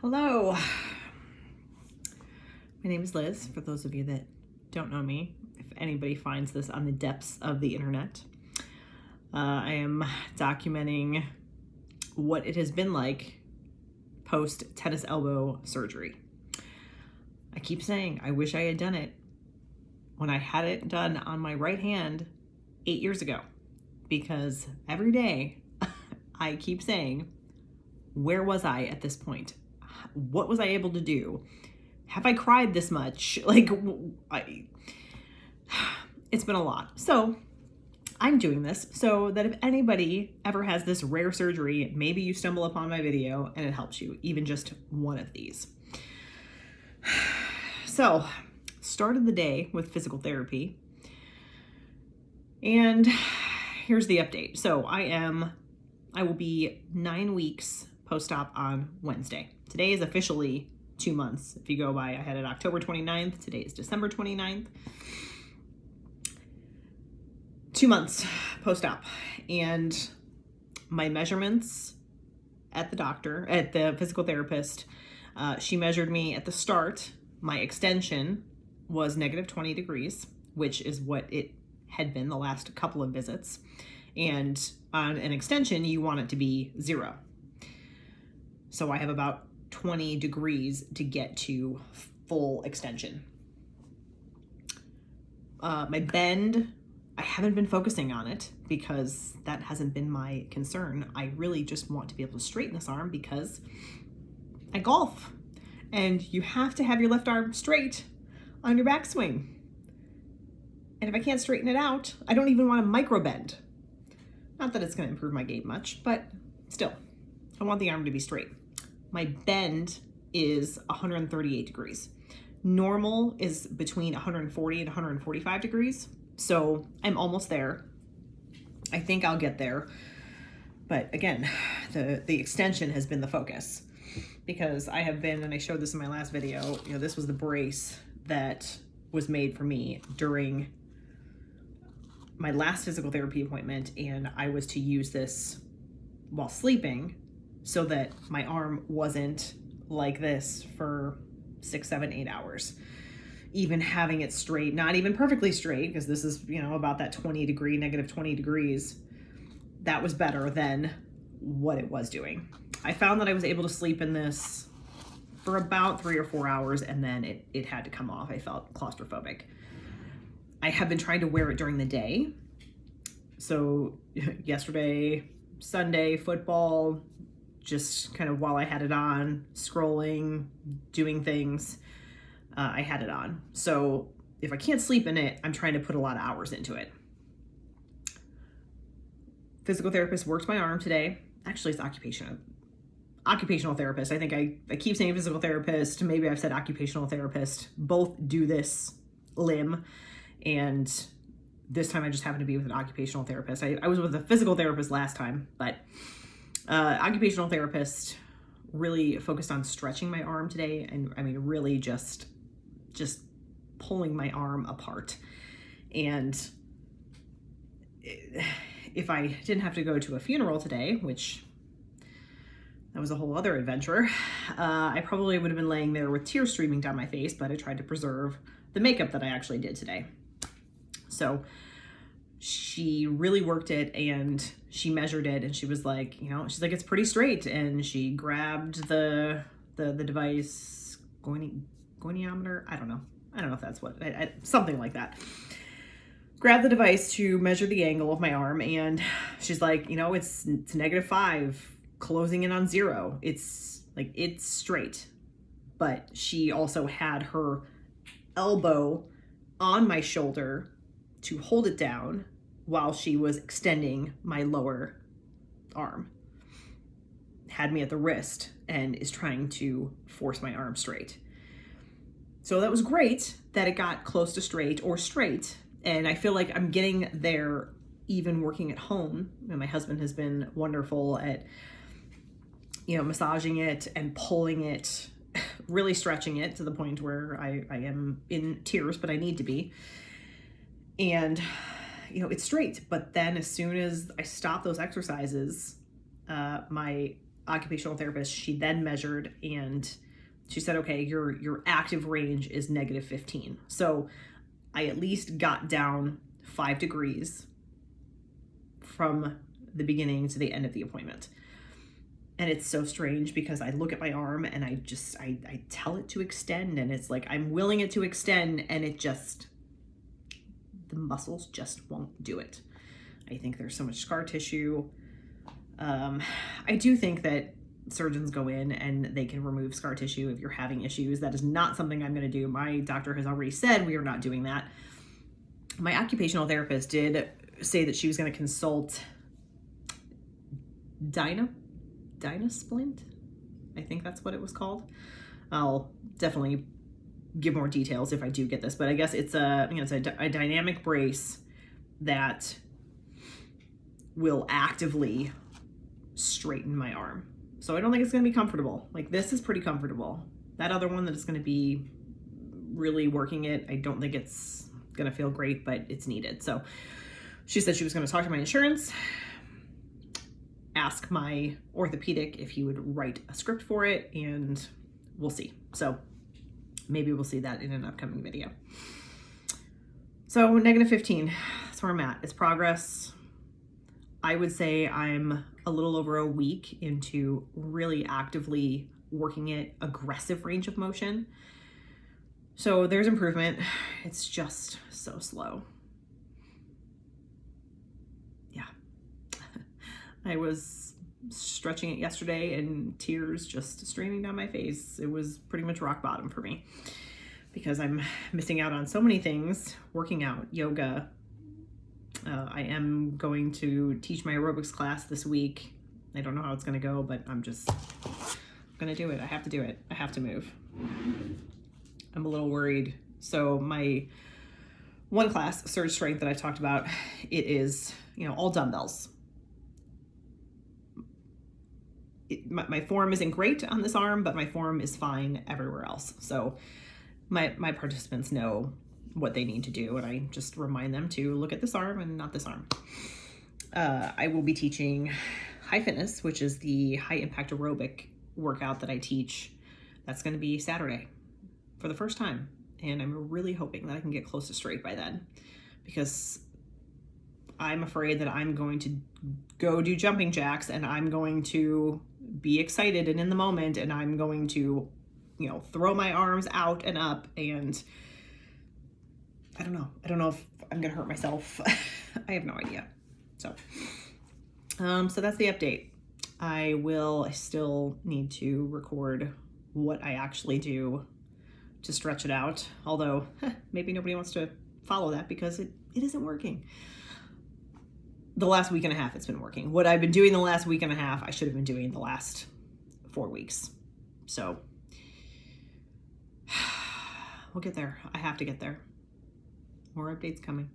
Hello, my name is Liz. For those of you that don't know me, if anybody finds this on the depths of the internet, I am documenting what it has been like post tennis elbow surgery. I keep saying I wish I had done it when I had it done on my right hand 8 years ago, because every day I keep saying, where was I at this point? What was I able to do? Have I cried this much? It's been a lot. So I'm doing this so that if anybody ever has this rare surgery, maybe you stumble upon my video and it helps you, even just one of these. So started the day with physical therapy, and here's the update. So I will be 9 weeks post-op on Wednesday. Today is officially 2 months. If you go by, I had it October 29th. Today is December 29th. 2 months post-op. And my measurements at the physical therapist, she measured me at the start. My extension was negative 20 degrees, which is what it had been the last couple of visits. And on an extension, you want it to be 0. So I have about 20 degrees to get to full extension. My bend, I haven't been focusing on it because that hasn't been my concern. I really just want to be able to straighten this arm because I golf, and you have to have your left arm straight on your backswing. And if I can't straighten it out, I don't even want to micro bend. Not that it's going to improve my game much, but still, I want the arm to be straight. My bend is 138 degrees. Normal is between 140 and 145 degrees. So I'm almost there. I think I'll get there. But again, the extension has been the focus, because I have been, and I showed this in my last video, this was the brace that was made for me during my last physical therapy appointment, and I was to use this while sleeping so that my arm wasn't like this for 6, 7, 8 hours. Even having it straight, not even perfectly straight, because this is, about that negative 20 degrees, that was better than what it was doing. I found that I was able to sleep in this for about 3 or 4 hours, and then it had to come off. I felt claustrophobic. I have been trying to wear it during the day. So yesterday, Sunday, football, just kind of while I had it on, scrolling, doing things, I had it on. So if I can't sleep in it, I'm trying to put a lot of hours into it. Physical therapist worked my arm today. Actually, it's occupational therapist. I think I keep saying physical therapist. Maybe I've said occupational therapist. Both do this limb. And this time I just happened to be with an occupational therapist. I was with a physical therapist last time, but occupational therapist really focused on stretching my arm today, and really just pulling my arm apart. And if I didn't have to go to a funeral today, which that was a whole other adventure, I probably would have been laying there with tears streaming down my face, but I tried to preserve the makeup that I actually did today. So she really worked it, and she measured it, and she was like, she's like, it's pretty straight. And she grabbed the device, goniometer. I don't know if that's what, something like that. Grabbed the device to measure the angle of my arm, and she's like, it's -5, closing in on 0. It's straight. But she also had her elbow on my shoulder to hold it down while she was extending my lower arm. Had me at the wrist and is trying to force my arm straight. So that was great that it got close to straight or straight. And I feel like I'm getting there even working at home. And my husband has been wonderful at, massaging it and pulling it, really stretching it to the point where I am in tears, but I need to be. And, it's straight. But then as soon as I stop those exercises, my occupational therapist, she then measured and she said, okay, your active range is -15. So I at least got down 5 degrees from the beginning to the end of the appointment. And it's so strange because I look at my arm and I tell it to extend, and it's like I'm willing it to extend, and the muscles just won't do it. I think there's so much scar tissue. I do think that surgeons go in and they can remove scar tissue if you're having issues. That is not something I'm going to do. My doctor has already said we are not doing that. My occupational therapist did say that she was going to consult Dynasplint. I think that's what it was called. I'll definitely give more details if I do get this, but I guess it's a dynamic brace that will actively straighten my arm. So I don't think it's going to be comfortable. Like, this is pretty comfortable. That other one that is going to be really working it, I don't think it's going to feel great, but it's needed. So she said she was going to talk to my insurance, ask my orthopedic if he would write a script for it, and we'll see. So maybe we'll see that in an upcoming video. So -15, that's where I'm at. It's progress. I would say I'm a little over a week into really actively working at aggressive range of motion. So there's improvement. It's just so slow. Yeah. I was stretching it yesterday and tears just streaming down my face. It was pretty much rock bottom for me because I'm missing out on so many things, working out, yoga. I am going to teach my aerobics class this week. I don't know how it's going to go, but I'm just going to do it. I have to do it. I have to move. I'm a little worried. So my one class, Surge Strength, that I talked about, it is, all dumbbells. My form isn't great on this arm, but my form is fine everywhere else. So my participants know what they need to do, and I just remind them to look at this arm and not this arm. I will be teaching high fitness, which is the high impact aerobic workout that I teach. That's going to be Saturday for the first time, and I'm really hoping that I can get close to straight by then, because I'm afraid that I'm going to go do jumping jacks and I'm going to be excited and in the moment, and I'm going to, throw my arms out and up, and I don't know if I'm going to hurt myself. I have no idea. So that's the update. I still need to record what I actually do to stretch it out. Although maybe nobody wants to follow that because it isn't working. The last week and a half it's been working. What I've been doing the last week and a half, I should have been doing the last 4 weeks. So we'll get there. I have to get there. More updates coming.